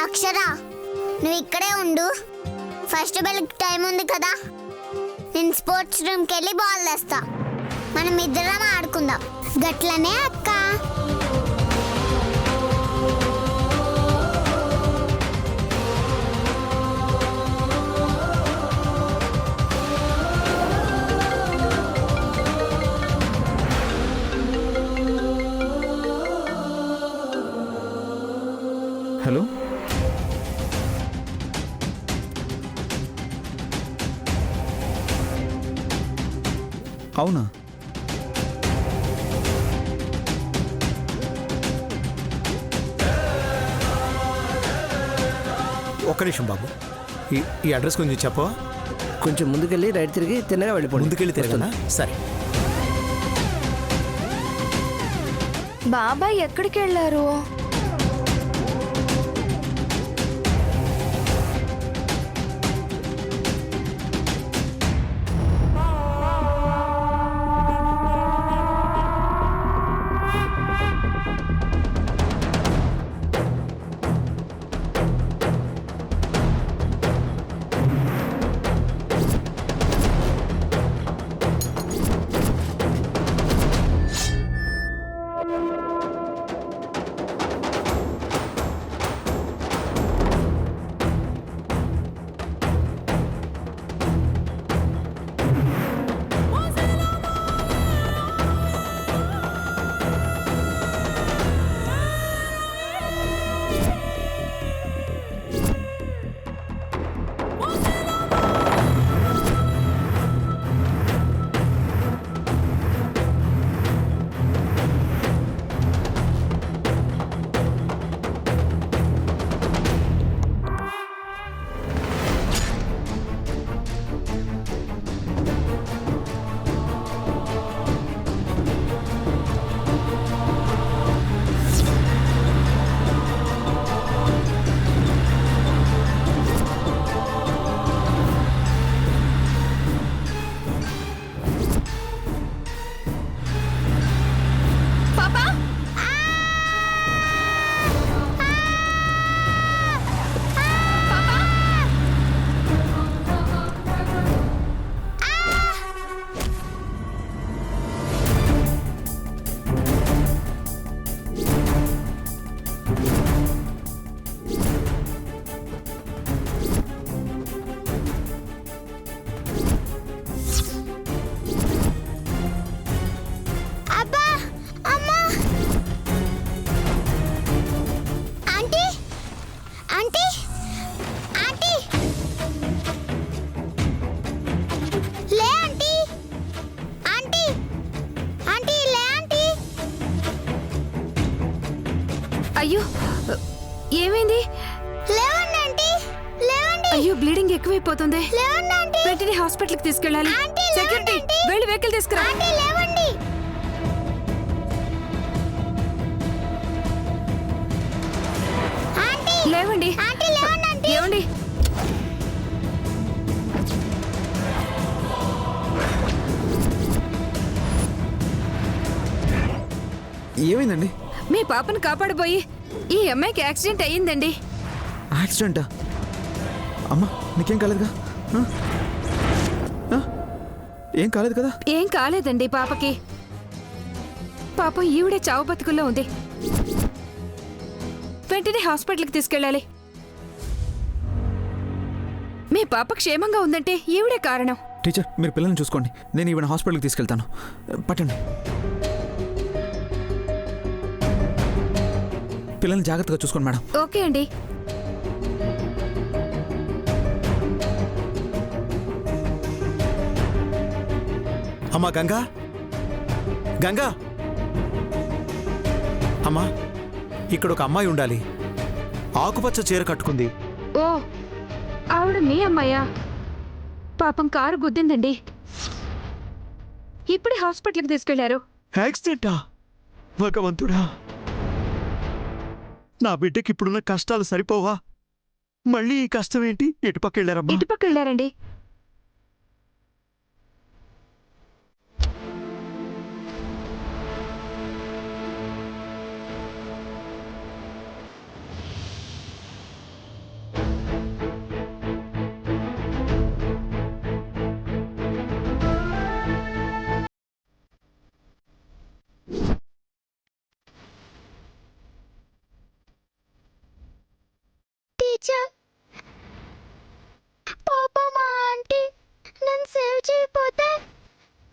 అక్షర, నువ్వు ఇక్కడే ఉండు. ఫస్ట్ బెల్కి టైం ఉంది కదా, నేను స్పోర్ట్స్ రూమ్కి వెళ్ళి బాల్ తెస్తా. మనం ఇద్దరం ఆడుకుందాం. గట్లనే అక్క. హలో, అవునా? ఒక్క నిమిషం బాబు, ఈ అడ్రస్ కొంచెం చెప్పవా? కొంచెం ముందుకెళ్ళి రైట్ తిరిగి తిన్నగా వెళ్ళిపోండి. ముందుకెళ్ళి తిరగనా? సరే. బాబాయ్ ఎక్కడికి వెళ్ళారు? అయ్యో, ఏమైంది? లేవండి ఆంటీ, లేవండి. అయ్యో, బ్లీడింగ్ ఎక్కువైపోతుంది. లేవండి ఆంటీ. వెంటనే హాస్పిటల్కి తీసుకెళ్ళాలి. ఆంటీ, సెక్యూరిటీ, లేవండి. వెళ్ళి వెహికల్ తీసుకురా. ఆంటీ లేవండి. ఆంటీ లేవండి. ఆంటీ లేవండి ఆంటీ. ఏమండి? ఏమైందండి? మీ పాపను కాపాడబోయి ఈ అమ్మాయికి యాక్సిడెంట్ అయ్యిందండి. యాక్సిడెంటా? అమ్మా, నీకేం కాలేదుగా? ఆ? ఆ? ఏం కాలేదు కదా? ఏం కాలేదండి పాపకి. పాపం ఈవిడే చావు బతుకుల్లో ఉంది. వెంటనే హాస్పిటల్కి తీసుకెళ్ళాలి. మీ పాప క్షేమంగా ఉందంటే ఈవిడే కారణం. టీచర్, మీరు పిల్లల్ని చూసుకోండి, నేను ఈవిడ హాస్పిటల్కి తీసుకెళ్తాను. పట్టండి. పిల్లల్ని జాగ్రత్తగా చూసుకోండి మేడం. ఓకే అండి. అమ్మా గంగా, గంగా అమ్మా, ఇక్కడ ఒక అమ్మాయి ఉండాలి. ఆకుపచ్చ చీర కట్టుకుంది. ఓ, ఆవిడ మీ అమ్మాయా? పాపం కారు గుద్దిందండి. ఇప్పుడే హాస్పిటల్కి తీసుకెళ్లారు. యాక్సిడెంటా? భగవంతుడా, నా బిడ్డకి ఇప్పుడున్న కష్టాలు సరిపోవా? మళ్ళీ ఈ కష్టం ఏంటి? ఎటుపక్క వెళ్ళారమ్మా? ఇటుపక్క వెళ్ళారండి. టీచర్. పాప మా ఆంటీ నన్ను సేవ్ చేయకపోతే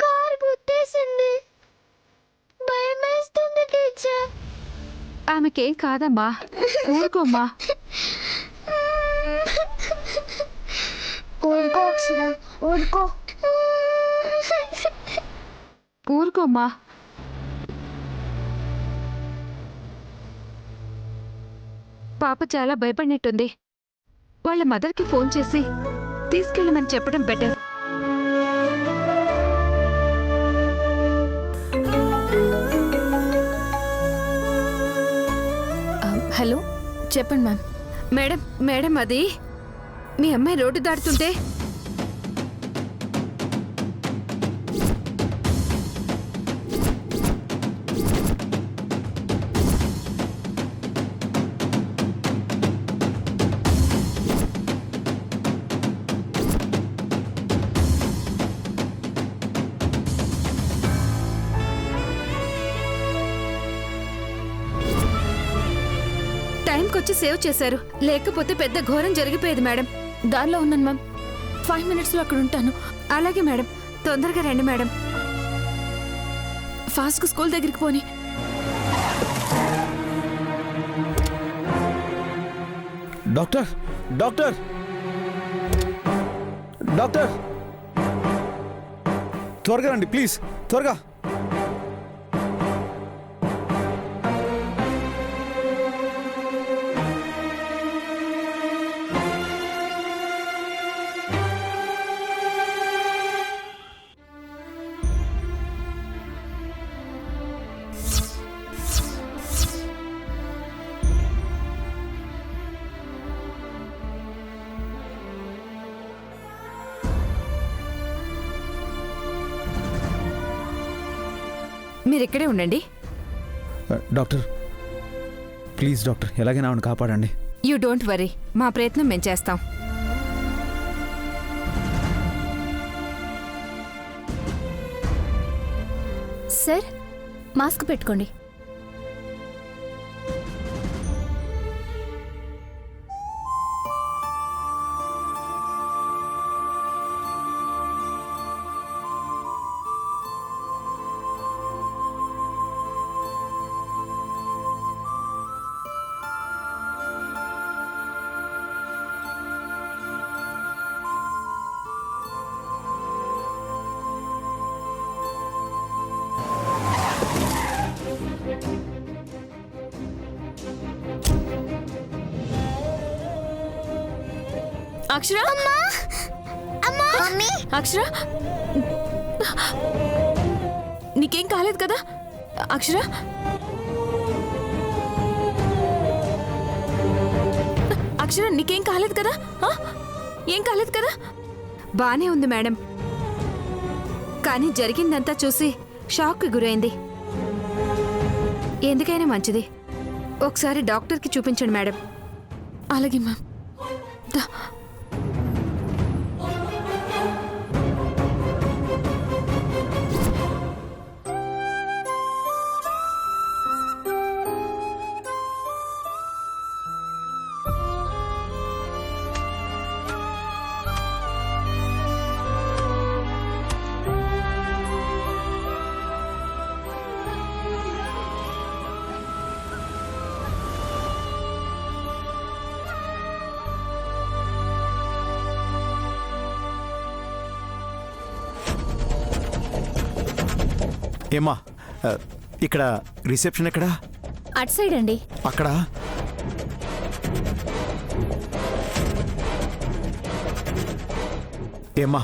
కార్ గుద్దేసింది. భయమేస్తుంది టీచర్. ఆమెకేం కాదమ్మా, ఊరుకోమ్మా. ఊరుకో అక్షర, ఊరుకో. ఊరుకోమ్మా. పాప చాలా భయపడినట్టుంది. వాళ్ళ మదర్కి ఫోన్ చేసి తీసుకెళ్ళమని చెప్పడం బెటర్. హలో, చెప్పండి మ్యామ్. మేడం మేడం అది మీ అమ్మాయి రోడ్డు దాటుతుంటే టైంకి వచ్చి సేవ్ చేశారు. లేకపోతే పెద్ద ఘోరం జరిగిపోయేది మేడం. దారిలో ఉన్నాను మ్యామ్. 5 minutesలో అక్కడ ఉంటాను. అలాగే మేడం, తొందరగా రండి మేడం. ఫాస్ట్గా స్కూల్ దగ్గరికి పోని. డాక్టర్ డాక్టర్ డాక్టర్ త్వరగా రండి ప్లీజ్, త్వరగా. మీరు ఇక్కడే ఉండండి. డాక్టర్ ప్లీజ్ డాక్టర్, ఎలాగైనా ఆవిడని కాపాడండి. యూ డోంట్ వరీ, మా ప్రయత్నం మేము చేస్తాం. సార్, మాస్క్ పెట్టుకోండి. అక్షర, మమ్మీ అక్షర, నీకేం కాలేదు కదా? అక్షర, అక్షర, నీకేం కాలేదు కదా? ఏం కాలేదు కదా? బానే ఉంది మేడం, కానీ జరిగిందంతా చూసి షాక్కి గురైంది. ఎందుకైనా మంచిది ఒకసారి డాక్టర్కి చూపించండి మేడం. అలాగే మ్యామ్. ఏమ్మా, ఇక్కడ రిసెప్షన్ ఎక్కడా? అటు సైడ్ అండి. అక్కడ ఏమ్మా,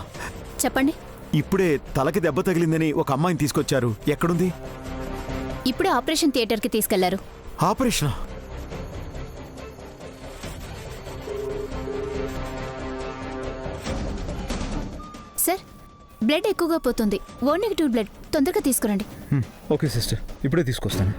చెప్పండి. ఇప్పుడే తలకి దెబ్బ తగిలిందని ఒక అమ్మాయిని తీసుకొచ్చారు. ఎక్కడుంది? ఇప్పుడే ఆపరేషన్ థియేటర్కి తీసుకెళ్లారు. ఆపరేషనా? సార్, బ్లడ్ ఎక్కువగా పోతుంది. O నెగిటివ్ బ్లడ్ తొందరగా తీసుకురండి. ఓకే సిస్టర్, ఇప్పుడే తీసుకొస్తాను.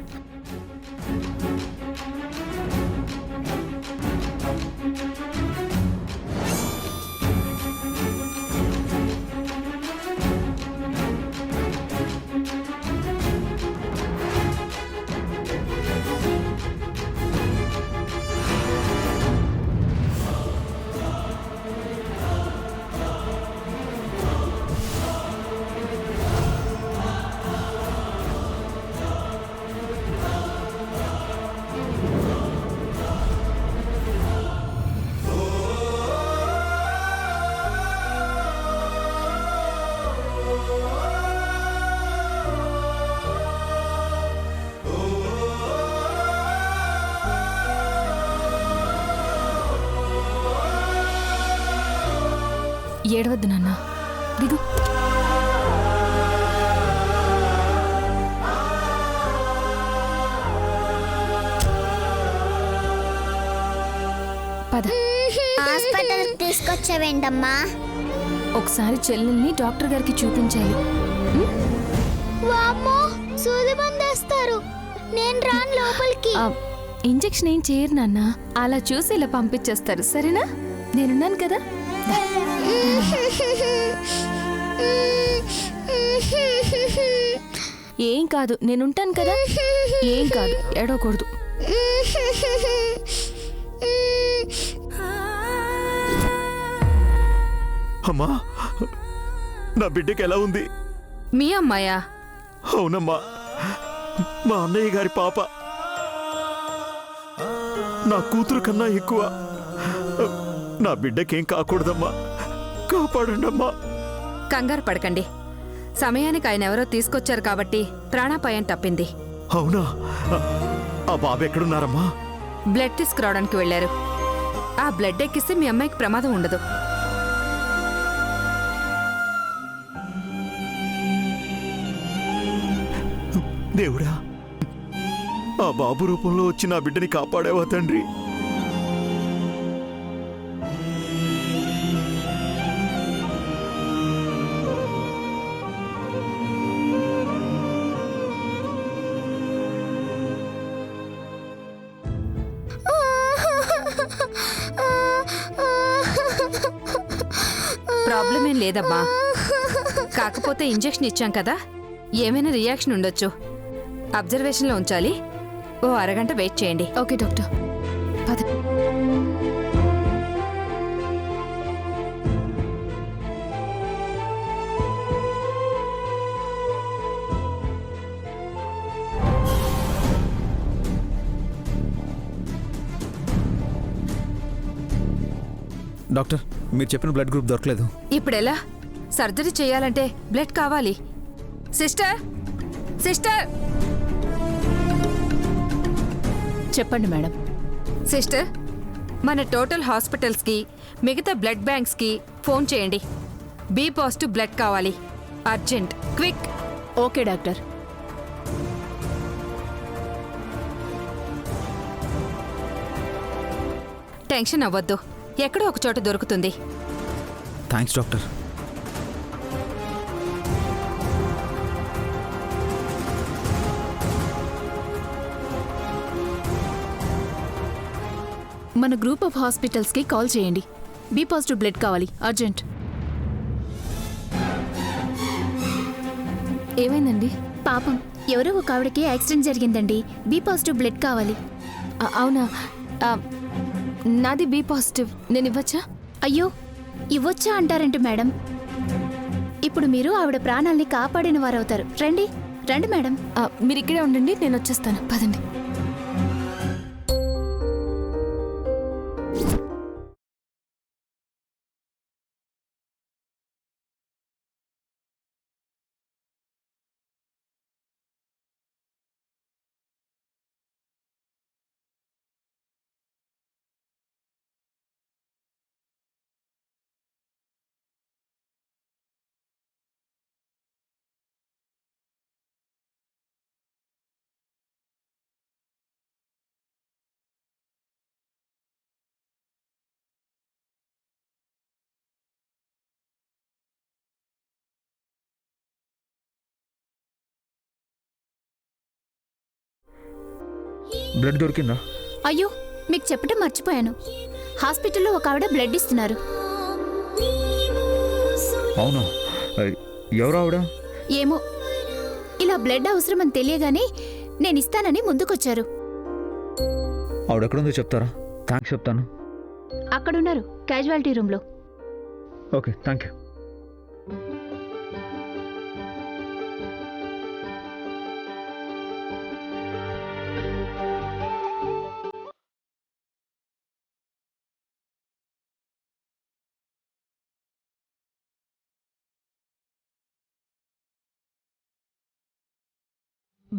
ఏడవద్దు నాన్న దిగు. పద. హాస్పిటల్కి తీసుకొచ్చావేంటమ్మా? ఒకసారి చెల్లెల్ని డాక్టర్ గారికి చూపించాలి. వామ్మో, సూది మందేస్తారు. నేను రాను లోపలికి. ఇంజెక్షన్ ఏం చేయరు నాన్న, అలా చూసి ఇలా పంపించేస్తారు. సరేనా? నేనున్నాను కదా. ఏం కాదు, నేనుంటాను కదా. ఏం కాదు, ఏడవకూడదు. అమ్మా, నా బిడ్డకి ఎలా ఉంది? మీ అమ్మాయా? అవునమ్మా, మా అన్నయ్య గారి పాప. నా కూతురు కన్నా ఎక్కువ. నా బిడ్డకేం కాకూడదమ్మా, కాపాడండమ్మా. కంగారు పడకండి. సమయానికి ఆయన ఎవరో తీసుకొచ్చారు కాబట్టి ప్రాణాపాయం తప్పింది. అవునా? ఆ బాబు ఎక్కడున్నారమ్మా? బ్లడ్ తీసుకురావడానికి వెళ్లారు. ఆ బ్లడ్ ఎక్కిస్తే మీ అమ్మాయికి ప్రమాదం ఉండదు. దేవుడా, ఆ బాబు రూపంలో వచ్చి నా బిడ్డని కాపాడేవా తండ్రి? ప్రాబ్లం ఏం లేదమ్మా. కాకపోతే ఇంజెక్షన్ ఇచ్చాం కదా, ఏమైనా రియాక్షన్ ఉండొచ్చు. అబ్జర్వేషన్లో ఉంచాలి. ఓ అరగంట వెయిట్ చేయండి. ఓకే డాక్టర్, పద. డాక్టర్, మీరు చెప్పిన బ్లడ్ గ్రూప్ దొరకలేదు. ఇప్పుడెలా? సర్జరీ చేయాలంటే బ్లడ్ కావాలి. సిస్టర్, సిస్టర్, చెప్పండి మేడం. సిస్టర్, మన టోటల్ హాస్పిటల్స్కి, మిగతా బ్లడ్ బ్యాంక్స్కి ఫోన్ చేయండి. బి పాజిటివ్ బ్లడ్ కావాలి, urgent, quick. Okay doctor. Tension అవ్వద్దు, ఎక్కడో ఒక చోట దొరుకుతుంది. Thanks doctor. మన గ్రూప్ ఆఫ్ హాస్పిటల్స్కి కాల్ చేయండి. బి పాజిటివ్ బ్లడ్ కావాలి, అర్జెంట్. ఏమైందండి? పాపం ఎవరో ఒక ఆవిడకి యాక్సిడెంట్ జరిగిందండి. బి పాజిటివ్ బ్లడ్ కావాలి. అవునా? నాది బి పాజిటివ్. నేను ఇవ్వచ్చా? అయ్యో, ఇవ్వొచ్చా అంటారంట మేడం. ఇప్పుడు మీరు ఆవిడ ప్రాణాల్ని కాపాడిన వారవుతారు. రండి రండి మేడం. మీరు ఇక్కడే ఉండండి, నేను వచ్చేస్తాను. పదండి. బ్లడ్ దొరికిందా? అయ్యో, మీకు చెప్పడం మర్చిపోయాను. హాస్పిటల్లో ఒక ఆవిడ బ్లడ్ ఇస్తున్నారు. అవునా? ఎవరు ఆవిడ? ఏమో, ఇలా బ్లడ్ అవసరమని తెలియగానే నేను ఇస్తానని ముందుకొచ్చారు. ఆవిడ ఎక్కడుందో చెప్తారా? థ్యాంక్స్ చెప్తాను. అక్కడున్నారు, క్యాజువాలిటీ రూమ్లో. Okay, thank you.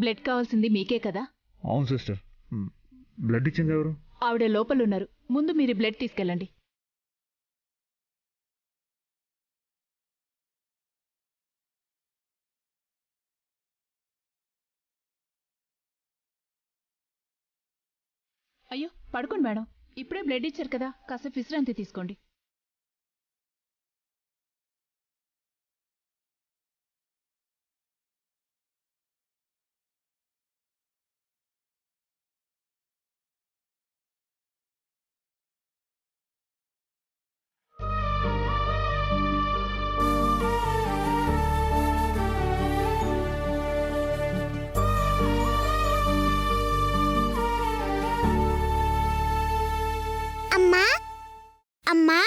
బ్లడ్ కావాల్సింది మీకే కదా? అవును సిస్టర్. బ్లడ్ ఇచ్చింది ఎవరు? ఆవిడ లోపలున్నారు. ముందు మీరు బ్లడ్ తీసుకెళ్ళండి. అయ్యో పడుకోండి మేడం, ఇప్పుడే బ్లడ్ ఇచ్చారు కదా, కాసేపు విశ్రాంతి తీసుకోండి. అమ్మా అమ్మా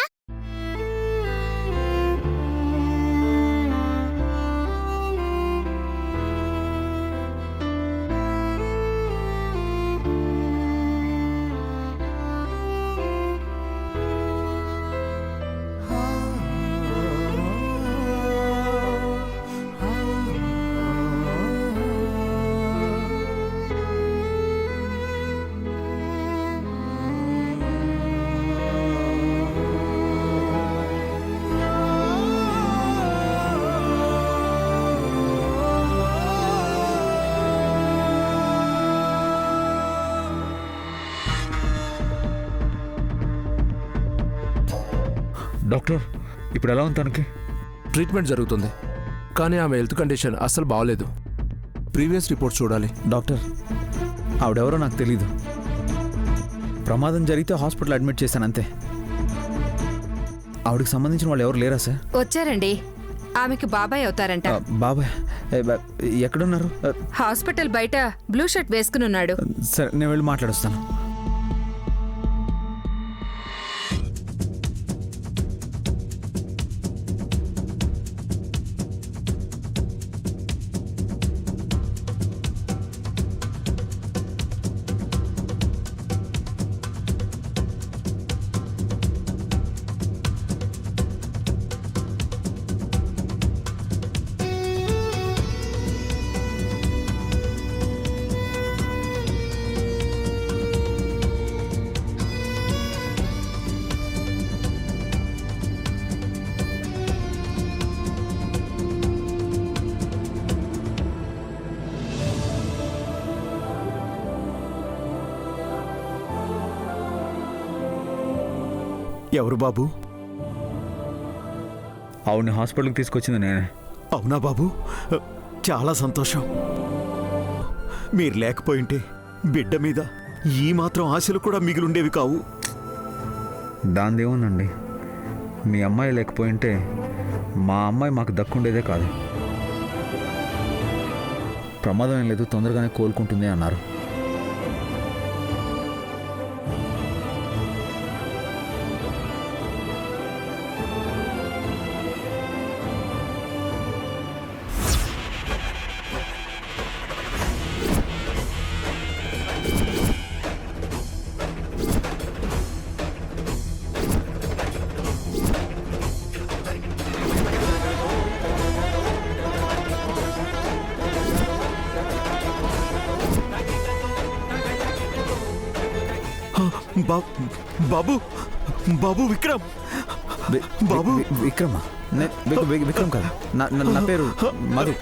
డాక్టర్ ఇప్పుడు ఎలా ఉంది తనకి? ట్రీట్మెంట్ జరుగుతుంది, కానీ ఆమె హెల్త్ కండిషన్ అస్సలు బాగోలేదు. ప్రీవియస్ రిపోర్ట్ చూడాలి. డాక్టర్ ఆవిడెవరో నాకు తెలీదు. ప్రమాదం జరిగితే హాస్పిటల్ అడ్మిట్ చేశాను అంతే. ఆవిడకి సంబంధించిన వాళ్ళు ఎవరు లేరా సార్? వచ్చారండి, ఆమెకి బాబాయ్ అవుతారంట. బాబాయ్ ఎక్కడున్నారు? హాస్పిటల్ బయట బ్లూ షర్ట్ వేసుకుని ఉన్నాడు. సరే నేను వెళ్ళి మాట్లాడొస్తాను. ఎవరు బాబు? ఆవిడని హాస్పిటల్కి తీసుకొచ్చింది నేనే. అవునా బాబు, చాలా సంతోషం. మీరు లేకపోయింటే బిడ్డ మీద ఈ మాత్రం ఆశలు కూడా మిగిలుండేవి కావు. దాందేముందండి, మీ అమ్మాయి లేకపోయింటే మా అమ్మాయి మాకు దక్కుండేదే కాదు. ప్రమాదం ఏం లేదు, తొందరగానే కోలుకుంటుంది అన్నారు. బాబు బాబు విక్రమ్. బాబు విక్రమా? విక్రమ్ కాదు, నా పేరు మధు.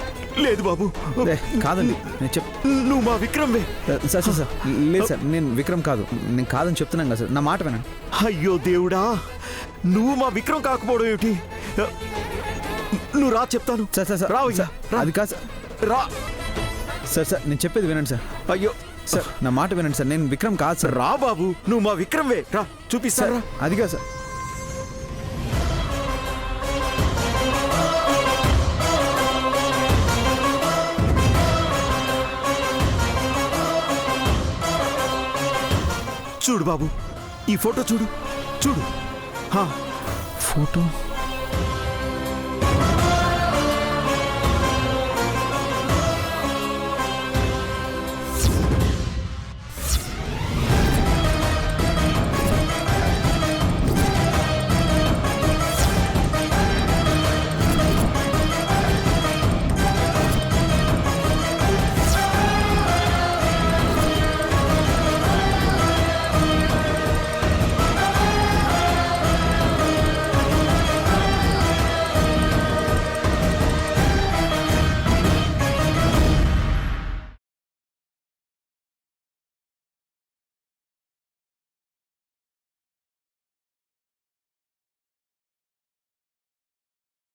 లేదు బాబు, కాదండి, నేను నువ్వు మా విక్రమ్వే. సార్ సార్ సార్ లేదు సార్, నేను విక్రమ్ కాదు. నేను కాదని చెప్తున్నాను కదా సార్, నా మాట వినండి. అయ్యో దేవుడా, నువ్వు మా విక్రమ్ కాకపోవడం ఏమిటి? నువ్వు రా చెప్తాను. సార్ సార్ సార్ రావు. అది కాదు సార్, రా. సార్ సార్ నేను చెప్పేది వినండి సార్. అయ్యో సార్ నా మాట వినండి సార్, నేను విక్రమ్ కాదు సార్. రా బాబు, నువ్వు మా విక్రమ్వే. రా చూపిస్తారా? అది కాదు సార్. చూడు బాబు, ఈ ఫోటో చూడు. చూడు ఫోటో